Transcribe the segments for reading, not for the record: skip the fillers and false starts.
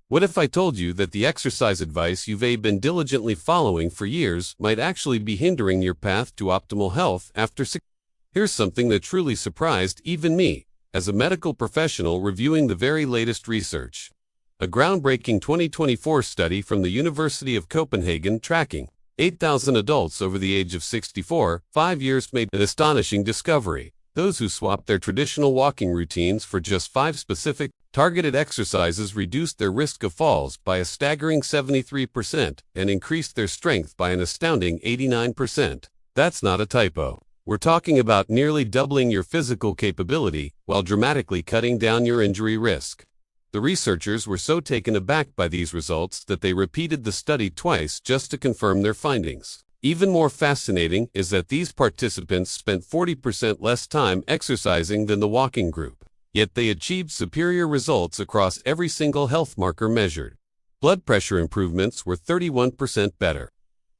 What if I told you that the exercise advice you've been diligently following for years might actually be hindering your path to optimal health after 6? Here's something that truly surprised even me, as a medical professional reviewing the very latest research. A groundbreaking 2024 study from the University of Copenhagen tracking 8,000 adults over the age of 64, 5 years made an astonishing discovery. Those who swapped their traditional walking routines for just 5 specific, targeted exercises reduced their risk of falls by a staggering 73% and increased their strength by an astounding 89%. That's not a typo. We're talking about nearly doubling your physical capability while dramatically cutting down your injury risk. The researchers were so taken aback by these results that they repeated the study twice just to confirm their findings. Even more fascinating is that these participants spent 40% less time exercising than the walking group, yet they achieved superior results across every single health marker measured. Blood pressure improvements were 31% better.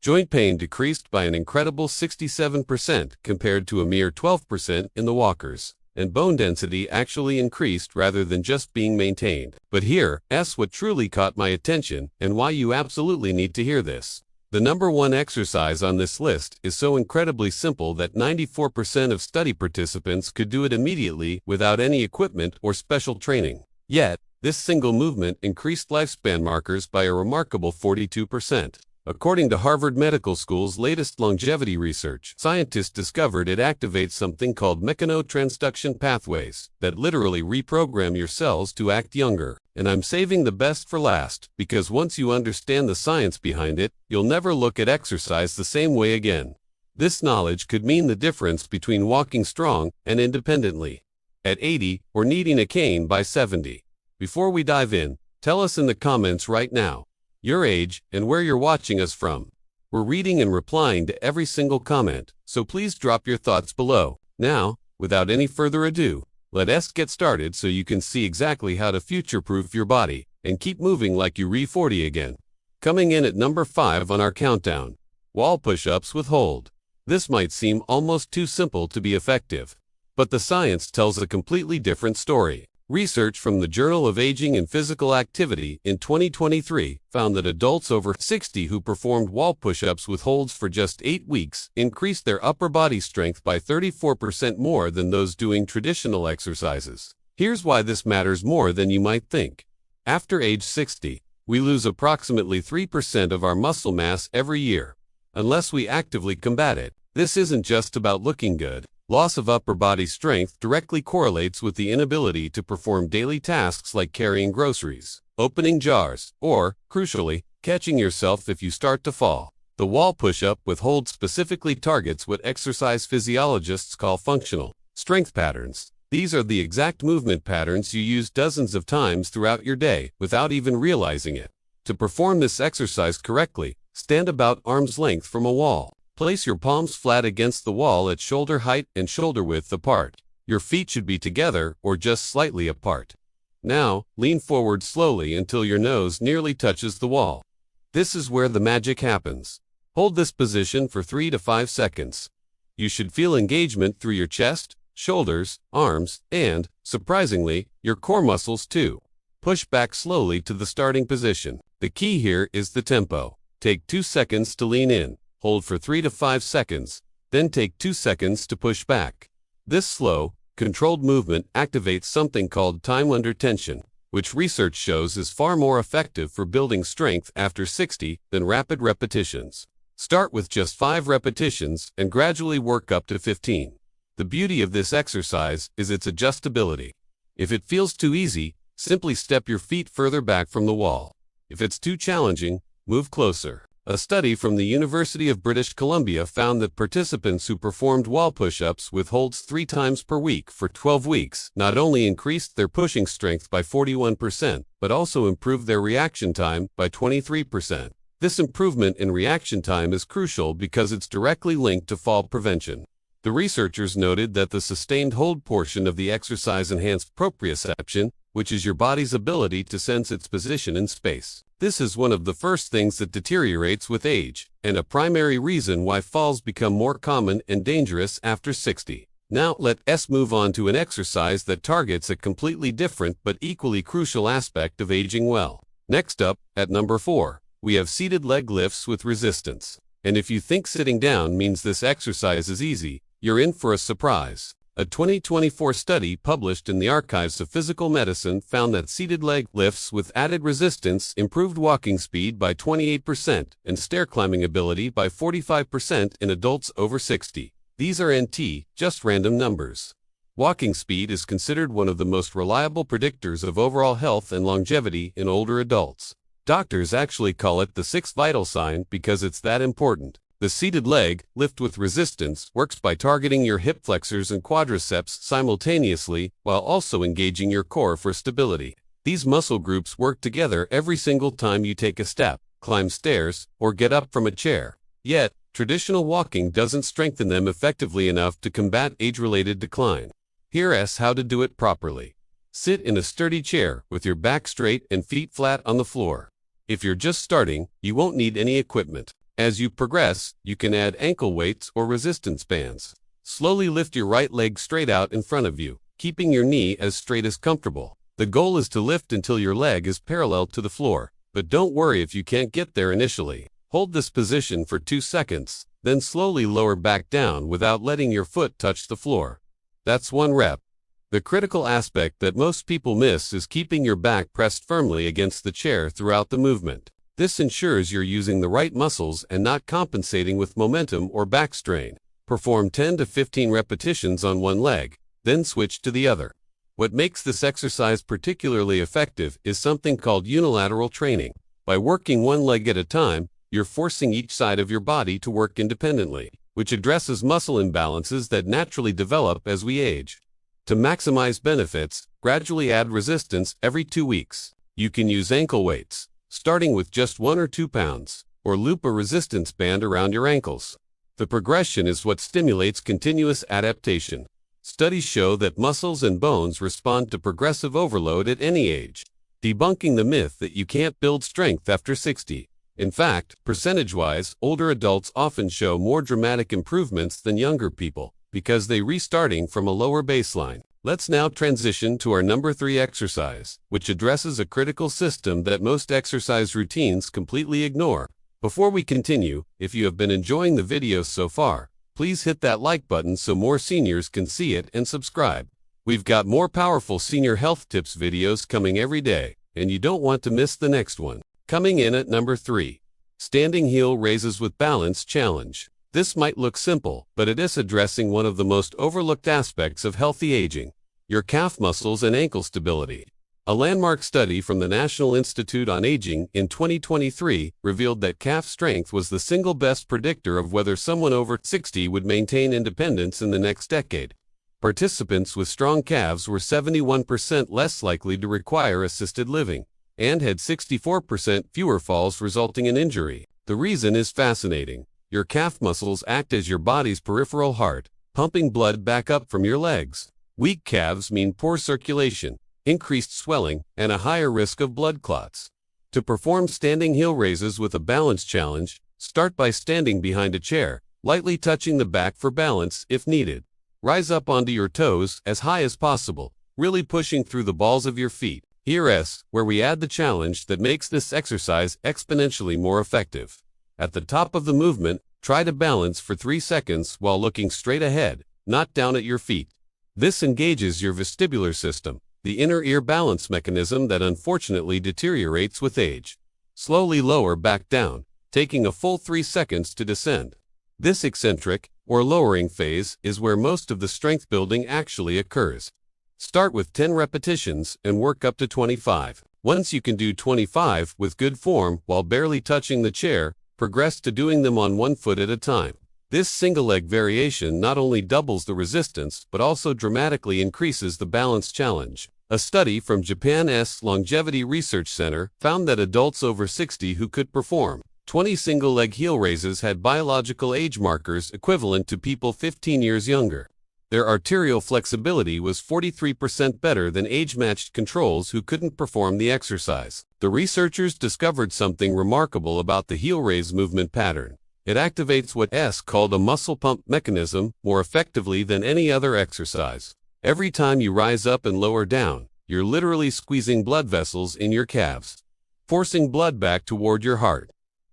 Joint pain decreased by an incredible 67% compared to a mere 12% in the walkers, and bone density actually increased rather than just being maintained. But here's what truly caught my attention and why you absolutely need to hear this. The number one exercise on this list is so incredibly simple that 94% of study participants could do it immediately without any equipment or special training. Yet, this single movement increased lifespan markers by a remarkable 42%. According to Harvard Medical School's latest longevity research, scientists discovered it activates something called mechanotransduction pathways that literally reprogram your cells to act younger. And I'm saving the best for last, because once you understand the science behind it, you'll never look at exercise the same way again. This knowledge could mean the difference between walking strong and independently at 80 or needing a cane by 70. Before we dive in, tell us in the comments right now your age and where you're watching us from. We're reading and replying to every single comment, so please drop your thoughts below. Now, without any further ado, let's get started so you can see exactly how to future-proof your body and keep moving like you re-40 again. Coming in at number 5 on our countdown, wall push-ups with hold. This might seem almost too simple to be effective, but the science tells a completely different story. Research from the Journal of Aging and Physical Activity in 2023 found that adults over 60 who performed wall push-ups with holds for just 8 weeks increased their upper body strength by 34% more than those doing traditional exercises. Here's why this matters more than you might think. After age 60, we lose approximately 3% of our muscle mass every year, unless we actively combat it. This isn't just about looking good. Loss of upper body strength directly correlates with the inability to perform daily tasks like carrying groceries, opening jars, or, crucially, catching yourself if you start to fall. The wall push-up with hold specifically targets what exercise physiologists call functional strength patterns. These are the exact movement patterns you use dozens of times throughout your day without even realizing it. To perform this exercise correctly, stand about arm's length from a wall. Place your palms flat against the wall at shoulder height and shoulder width apart. Your feet should be together or just slightly apart. Now, lean forward slowly until your nose nearly touches the wall. This is where the magic happens. Hold this position for 3 to 5 seconds. You should feel engagement through your chest, shoulders, arms, and, surprisingly, your core muscles too. Push back slowly to the starting position. The key here is the tempo. Take 2 seconds to lean in. Hold for 3 to 5 seconds, then take 2 seconds to push back. This slow, controlled movement activates something called time under tension, which research shows is far more effective for building strength after 60 than rapid repetitions. Start with just 5 repetitions and gradually work up to 15. The beauty of this exercise is its adjustability. If it feels too easy, simply step your feet further back from the wall. If it's too challenging, move closer. A study from the University of British Columbia found that participants who performed wall push-ups with holds 3 times per week for 12 weeks not only increased their pushing strength by 41%, but also improved their reaction time by 23%. This improvement in reaction time is crucial because it's directly linked to fall prevention. The researchers noted that the sustained hold portion of the exercise enhanced proprioception, which is your body's ability to sense its position in space. This is one of the first things that deteriorates with age, and a primary reason why falls become more common and dangerous after 60. Now let's move on to an exercise that targets a completely different but equally crucial aspect of aging well. Next up, at number 4, we have seated leg lifts with resistance. And if you think sitting down means this exercise is easy, you're in for a surprise. A 2024 study published in the Archives of Physical Medicine found that seated leg lifts with added resistance improved walking speed by 28% and stair climbing ability by 45% in adults over 60. These are just random numbers. Walking speed is considered one of the most reliable predictors of overall health and longevity in older adults. Doctors actually call it the sixth vital sign because it's that important. The seated leg lift with resistance works by targeting your hip flexors and quadriceps simultaneously while also engaging your core for stability. These muscle groups work together every single time you take a step, climb stairs, or get up from a chair. Yet, traditional walking doesn't strengthen them effectively enough to combat age-related decline. Here's how to do it properly. Sit in a sturdy chair with your back straight and feet flat on the floor. If you're just starting, you won't need any equipment. As you progress, you can add ankle weights or resistance bands. Slowly lift your right leg straight out in front of you, keeping your knee as straight as comfortable. The goal is to lift until your leg is parallel to the floor, but don't worry if you can't get there initially. Hold this position for 2 seconds, then slowly lower back down without letting your foot touch the floor. That's 1 rep. The critical aspect that most people miss is keeping your back pressed firmly against the chair throughout the movement. This ensures you're using the right muscles and not compensating with momentum or back strain. Perform 10 to 15 repetitions on one leg, then switch to the other. What makes this exercise particularly effective is something called unilateral training. By working one leg at a time, you're forcing each side of your body to work independently, which addresses muscle imbalances that naturally develop as we age. To maximize benefits, gradually add resistance every 2 weeks. You can use ankle weights, starting with just 1 or 2 pounds, or loop a resistance band around your ankles. The progression is what stimulates continuous adaptation. Studies show that muscles and bones respond to progressive overload at any age, debunking the myth that you can't build strength after 60. In fact, percentage-wise, older adults often show more dramatic improvements than younger people because they're restarting from a lower baseline. Let's now transition to our number 3 exercise, which addresses a critical system that most exercise routines completely ignore. Before we continue, if you have been enjoying the video so far, please hit that like button so more seniors can see it and subscribe. We've got more powerful senior health tips videos coming every day, and you don't want to miss the next one. Coming in at number 3, Standing Heel Raises with Balance Challenge. This might look simple, but it is addressing one of the most overlooked aspects of healthy aging: your calf muscles and ankle stability. A landmark study from the National Institute on Aging in 2023 revealed that calf strength was the single best predictor of whether someone over 60 would maintain independence in the next decade. Participants with strong calves were 71% less likely to require assisted living and had 64% fewer falls resulting in injury. The reason is fascinating. Your calf muscles act as your body's peripheral heart, pumping blood back up from your legs. Weak calves mean poor circulation, increased swelling, and a higher risk of blood clots. To perform standing heel raises with a balance challenge, start by standing behind a chair, lightly touching the back for balance if needed. Rise up onto your toes as high as possible, really pushing through the balls of your feet. Here's where we add the challenge that makes this exercise exponentially more effective. At the top of the movement, try to balance for 3 seconds while looking straight ahead, not down at your feet. This engages your vestibular system, the inner ear balance mechanism that unfortunately deteriorates with age. Slowly lower back down, taking a full 3 seconds to descend. This eccentric, or lowering phase, is where most of the strength building actually occurs. Start with 10 repetitions and work up to 25. Once you can do 25 with good form while barely touching the chair, progress to doing them on 1 foot at a time. This single leg variation not only doubles the resistance but also dramatically increases the balance challenge. A study from Japan's Longevity Research Center found that adults over 60 who could perform 20 single leg heel raises had biological age markers equivalent to people 15 years younger. Their arterial flexibility was 43% better than age-matched controls who couldn't perform the exercise. The researchers discovered something remarkable about the heel raise movement pattern. It activates what's called a muscle pump mechanism more effectively than any other exercise. Every time you rise up and lower down, you're literally squeezing blood vessels in your calves. forcing blood back toward your heart.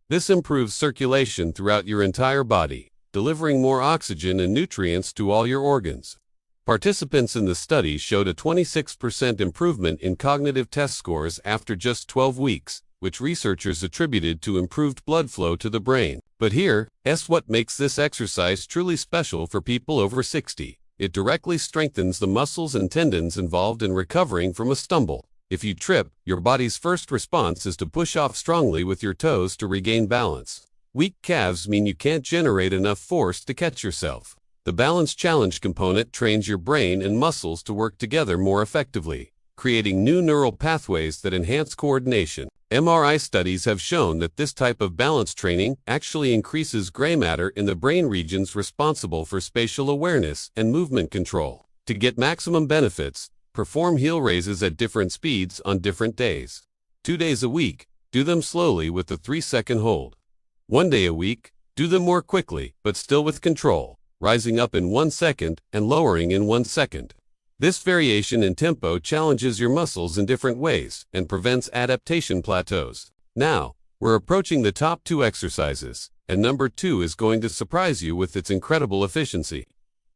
This improves circulation throughout your entire body, delivering more oxygen and nutrients to all your organs. Participants in the study showed a 26% improvement in cognitive test scores after just 12 weeks, which researchers attributed to improved blood flow to the brain. But here's what makes this exercise truly special for people over 60. It directly strengthens the muscles and tendons involved in recovering from a stumble. If you trip, your body's first response is to push off strongly with your toes to regain balance. Weak calves mean you can't generate enough force to catch yourself. The balance challenge component trains your brain and muscles to work together more effectively, creating new neural pathways that enhance coordination. MRI studies have shown that this type of balance training actually increases gray matter in the brain regions responsible for spatial awareness and movement control. To get maximum benefits, perform heel raises at different speeds on different days. 2 days a week, do them slowly with a 3-second hold. 1 day a week, do them more quickly, but still with control, rising up in 1 second and lowering in 1 second. This variation in tempo challenges your muscles in different ways and prevents adaptation plateaus. Now, we're approaching the top 2 exercises, and number 2 is going to surprise you with its incredible efficiency.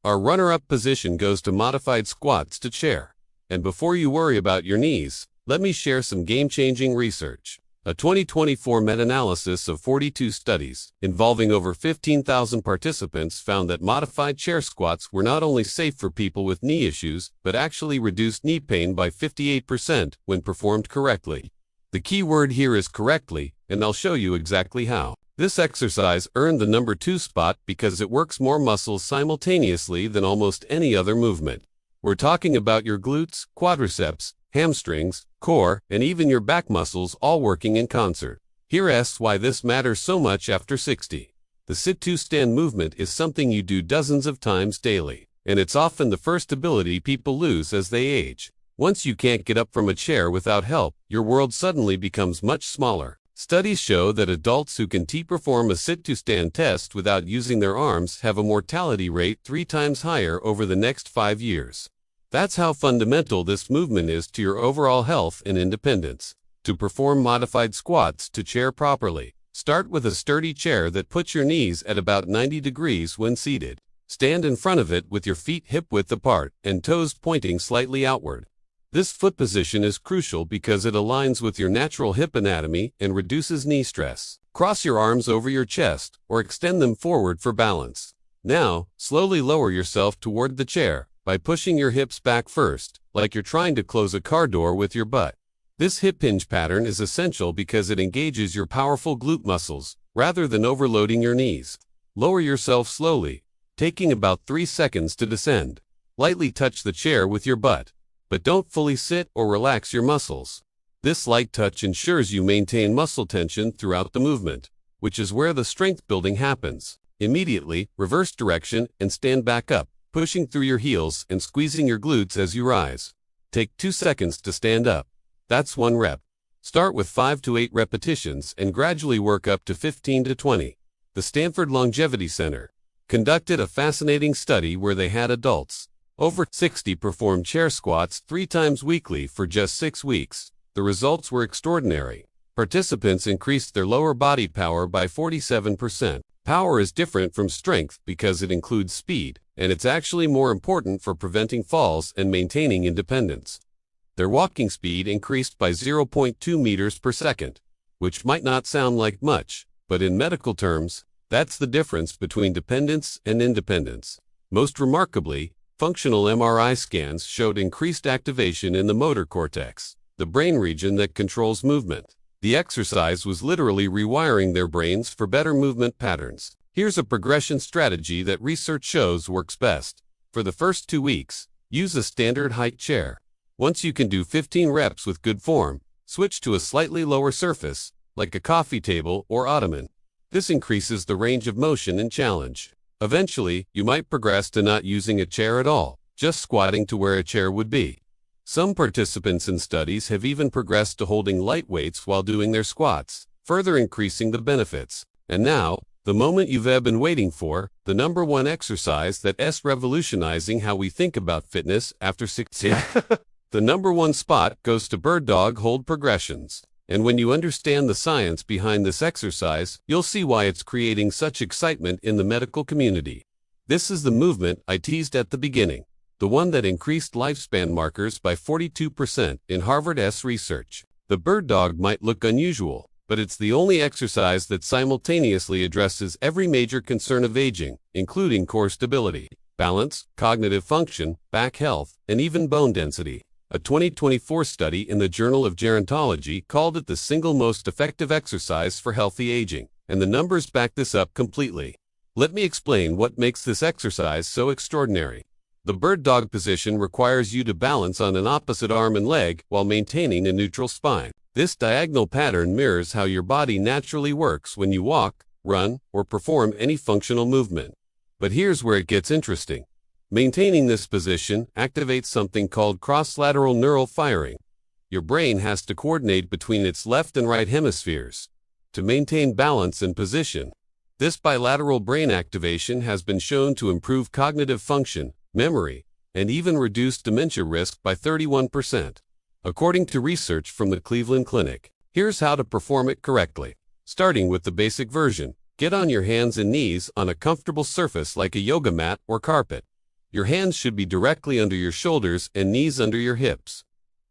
Our runner-up position goes to modified squats to chair. And before you worry about your knees, let me share some game-changing research. A 2024 meta-analysis of 42 studies involving over 15,000 participants found that modified chair squats were not only safe for people with knee issues, but actually reduced knee pain by 58% when performed correctly. The key word here is correctly, and I'll show you exactly how. This exercise earned the number 2 spot because it works more muscles simultaneously than almost any other movement. We're talking about your glutes, quadriceps, hamstrings, core, and even your back muscles all working in concert. Here's why this matters so much after 60. The sit-to-stand movement is something you do dozens of times daily, and it's often the first ability people lose as they age. Once you can't get up from a chair without help, your world suddenly becomes much smaller. Studies show that adults who can perform a sit-to-stand test without using their arms have a mortality rate 3 times higher over the next 5 years. That's how fundamental this movement is to your overall health and independence. To perform modified squats to chair properly, start with a sturdy chair that puts your knees at about 90 degrees when seated. Stand in front of it with your feet hip-width apart and toes pointing slightly outward. This foot position is crucial because it aligns with your natural hip anatomy and reduces knee stress. Cross your arms over your chest or extend them forward for balance. Now, slowly lower yourself toward the chair by pushing your hips back first, like you're trying to close a car door with your butt. This hip hinge pattern is essential because it engages your powerful glute muscles, rather than overloading your knees. Lower yourself slowly, taking about 3 seconds to descend. Lightly touch the chair with your butt, but don't fully sit or relax your muscles. This light touch ensures you maintain muscle tension throughout the movement, which is where the strength building happens. Immediately, reverse direction and stand back up, pushing through your heels and squeezing your glutes as you rise. Take 2 seconds to stand up. That's 1 rep. Start with 5 to 8 repetitions and gradually work up to 15 to 20. The Stanford Longevity Center conducted a fascinating study where they had adults over 60 perform chair squats 3 times weekly for just 6 weeks. The results were extraordinary. Participants increased their lower body power by 47%. Power is different from strength because it includes speed, and it's actually more important for preventing falls and maintaining independence. Their walking speed increased by 0.2 meters per second, which might not sound like much, but in medical terms, that's the difference between dependence and independence. Most remarkably, functional MRI scans showed increased activation in the motor cortex, the brain region that controls movement. The exercise was literally rewiring their brains for better movement patterns. Here's a progression strategy that research shows works best. For the first 2 weeks, use a standard height chair. Once you can do 15 reps with good form, switch to a slightly lower surface, like a coffee table or ottoman. This increases the range of motion and challenge. Eventually, you might progress to not using a chair at all, just squatting to where a chair would be. Some participants in studies have even progressed to holding light weights while doing their squats, further increasing the benefits. And now, the moment you've been waiting for, the number 1 exercise that's revolutionizing how we think about fitness after 60. The number 1 spot goes to bird dog hold progressions. And when you understand the science behind this exercise, you'll see why it's creating such excitement in the medical community. This is the movement I teased at the beginning, the one that increased lifespan markers by 42% in Harvard's research. The bird dog might look unusual, but it's the only exercise that simultaneously addresses every major concern of aging, including core stability, balance, cognitive function, back health, and even bone density. A 2024 study in the Journal of Gerontology called it the single most effective exercise for healthy aging, and the numbers back this up completely. Let me explain what makes this exercise so extraordinary. The bird dog position requires you to balance on an opposite arm and leg while maintaining a neutral spine. This diagonal pattern mirrors how your body naturally works when you walk, run, or perform any functional movement. But here's where it gets interesting. Maintaining this position activates something called cross-lateral neural firing. Your brain has to coordinate between its left and right hemispheres to maintain balance and position. This bilateral brain activation has been shown to improve cognitive function, memory, and even reduce dementia risk by 31%. According to research from the Cleveland Clinic, here's how to perform it correctly. Starting with the basic version, get on your hands and knees on a comfortable surface like a yoga mat or carpet. Your hands should be directly under your shoulders and knees under your hips.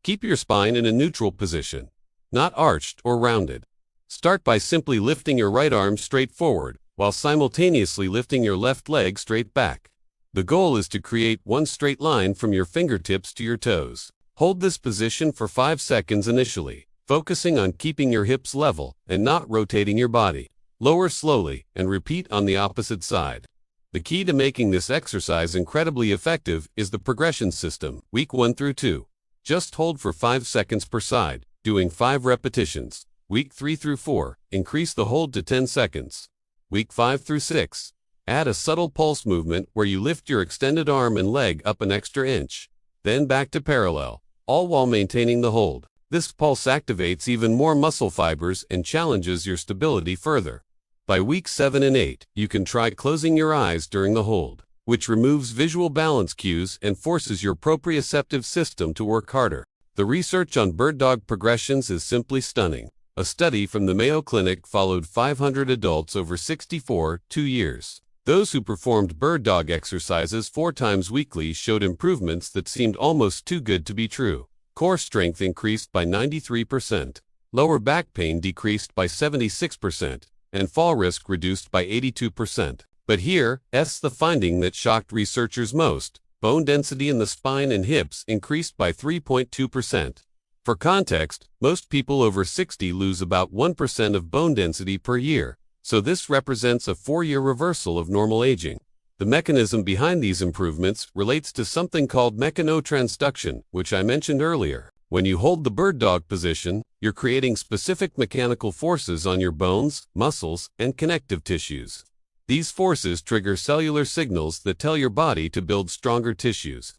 Keep your spine in a neutral position, not arched or rounded. Start by simply lifting your right arm straight forward, while simultaneously lifting your left leg straight back. The goal is to create one straight line from your fingertips to your toes. Hold this position for 5 seconds initially, focusing on keeping your hips level and not rotating your body. Lower slowly and repeat on the opposite side. The key to making this exercise incredibly effective is the progression system, week 1 through 2. Just hold for 5 seconds per side, doing 5 repetitions. Week 3 through 4, increase the hold to 10 seconds. Week 5 through 6, add a subtle pulse movement where you lift your extended arm and leg up an extra inch. Then back to parallel, all while maintaining the hold. This pulse activates even more muscle fibers and challenges your stability further. By week 7 and 8, you can try closing your eyes during the hold, which removes visual balance cues and forces your proprioceptive system to work harder. The research on bird dog progressions is simply stunning. A study from the Mayo Clinic followed 500 adults over 64, 2 years. Those who performed bird dog exercises 4 times weekly showed improvements that seemed almost too good to be true. Core strength increased by 93%, lower back pain decreased by 76%, and fall risk reduced by 82%. But here's the finding that shocked researchers most. Bone density in the spine and hips increased by 3.2%. For context, most people over 60 lose about 1% of bone density per year, so this represents a 4-year reversal of normal aging. The mechanism behind these improvements relates to something called mechanotransduction, which I mentioned earlier. When you hold the bird dog position, you're creating specific mechanical forces on your bones, muscles, and connective tissues. These forces trigger cellular signals that tell your body to build stronger tissues.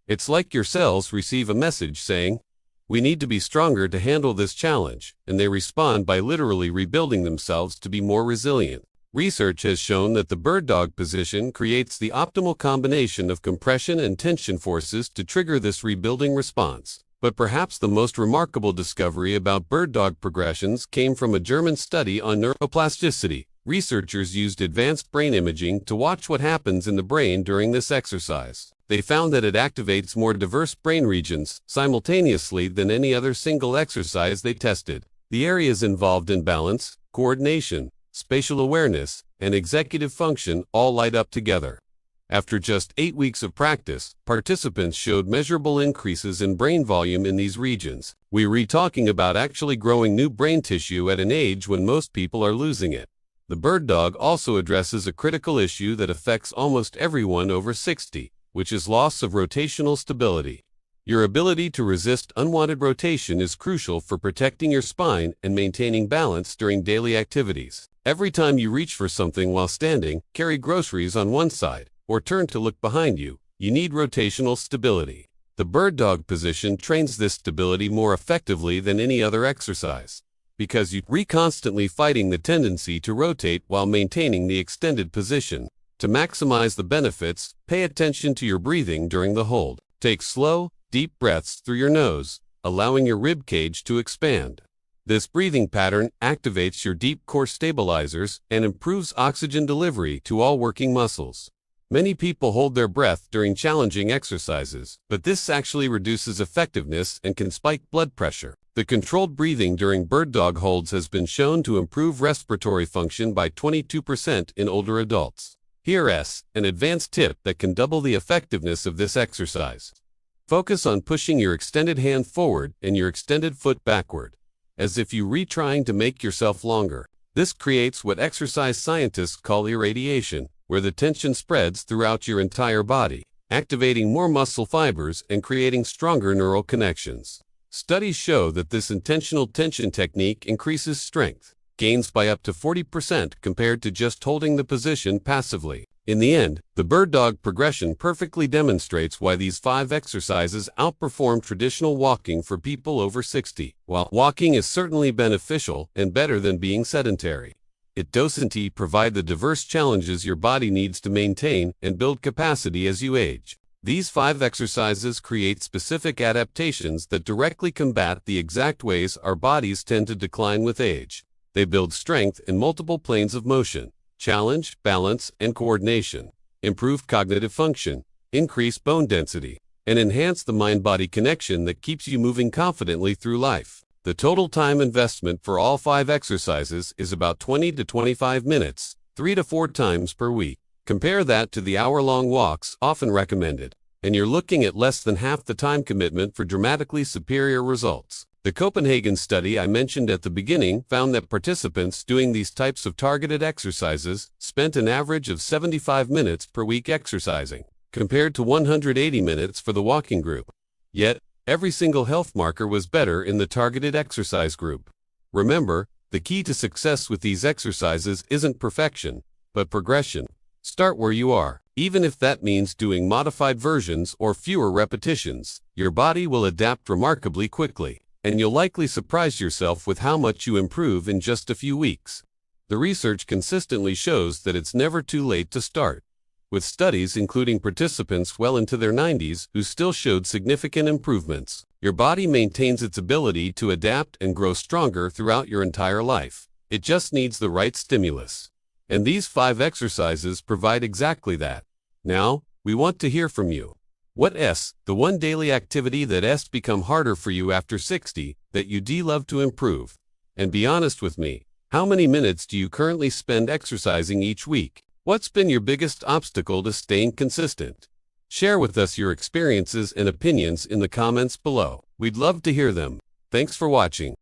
It's like your cells receive a message saying, "We need to be stronger to handle this challenge," and they respond by literally rebuilding themselves to be more resilient. Research has shown that the bird dog position creates the optimal combination of compression and tension forces to trigger this rebuilding response. But perhaps the most remarkable discovery about bird dog progressions came from a German study on neuroplasticity. Researchers used advanced brain imaging to watch what happens in the brain during this exercise. They found that it activates more diverse brain regions simultaneously than any other single exercise they tested. The areas involved in balance, coordination, spatial awareness, and executive function all light up together. After just 8 weeks of practice, participants showed measurable increases in brain volume in these regions. We're talking about actually growing new brain tissue at an age when most people are losing it. The bird dog also addresses a critical issue that affects almost everyone over 60, which is loss of rotational stability. Your ability to resist unwanted rotation is crucial for protecting your spine and maintaining balance during daily activities. Every time you reach for something while standing, carry groceries on one side, or turn to look behind you, you need rotational stability. The bird dog position trains this stability more effectively than any other exercise, because you're constantly fighting the tendency to rotate while maintaining the extended position. To maximize the benefits, pay attention to your breathing during the hold. Take slow, deep breaths through your nose, allowing your rib cage to expand. This breathing pattern activates your deep core stabilizers and improves oxygen delivery to all working muscles. Many people hold their breath during challenging exercises, but this actually reduces effectiveness and can spike blood pressure. The controlled breathing during bird dog holds has been shown to improve respiratory function by 22% in older adults. Here's an advanced tip that can double the effectiveness of this exercise. Focus on pushing your extended hand forward and your extended foot backward, as if you were trying to make yourself longer. This creates what exercise scientists call irradiation, where the tension spreads throughout your entire body, activating more muscle fibers and creating stronger neural connections. Studies show that this intentional tension technique increases strength gains by up to 40% compared to just holding the position passively. In the end, the bird dog progression perfectly demonstrates why these 5 exercises outperform traditional walking for people over 60. While walking is certainly beneficial and better than being sedentary, it doesn't provide the diverse challenges your body needs to maintain and build capacity as you age. These 5 exercises create specific adaptations that directly combat the exact ways our bodies tend to decline with age. They build strength in multiple planes of motion, challenge, balance, and coordination, improve cognitive function, increase bone density, and enhance the mind-body connection that keeps you moving confidently through life. The total time investment for all 5 exercises is about 20 to 25 minutes, 3 to 4 times per week. Compare that to the hour-long walks often recommended, and you're looking at less than half the time commitment for dramatically superior results. The Copenhagen study I mentioned at the beginning found that participants doing these types of targeted exercises spent an average of 75 minutes per week exercising, compared to 180 minutes for the walking group. Yet, every single health marker was better in the targeted exercise group. Remember, the key to success with these exercises isn't perfection, but progression. Start where you are. Even if that means doing modified versions or fewer repetitions, your body will adapt remarkably quickly, and you'll likely surprise yourself with how much you improve in just a few weeks. The research consistently shows that it's never too late to start, with studies including participants well into their 90s who still showed significant improvements. Your body maintains its ability to adapt and grow stronger throughout your entire life. It just needs the right stimulus. And these 5 exercises provide exactly that. Now, we want to hear from you. What's the one daily activity that's become harder for you after 60 that you'd love to improve? And be honest with me, how many minutes do you currently spend exercising each week? What's been your biggest obstacle to staying consistent? Share with us your experiences and opinions in the comments below. We'd love to hear them. Thanks for watching.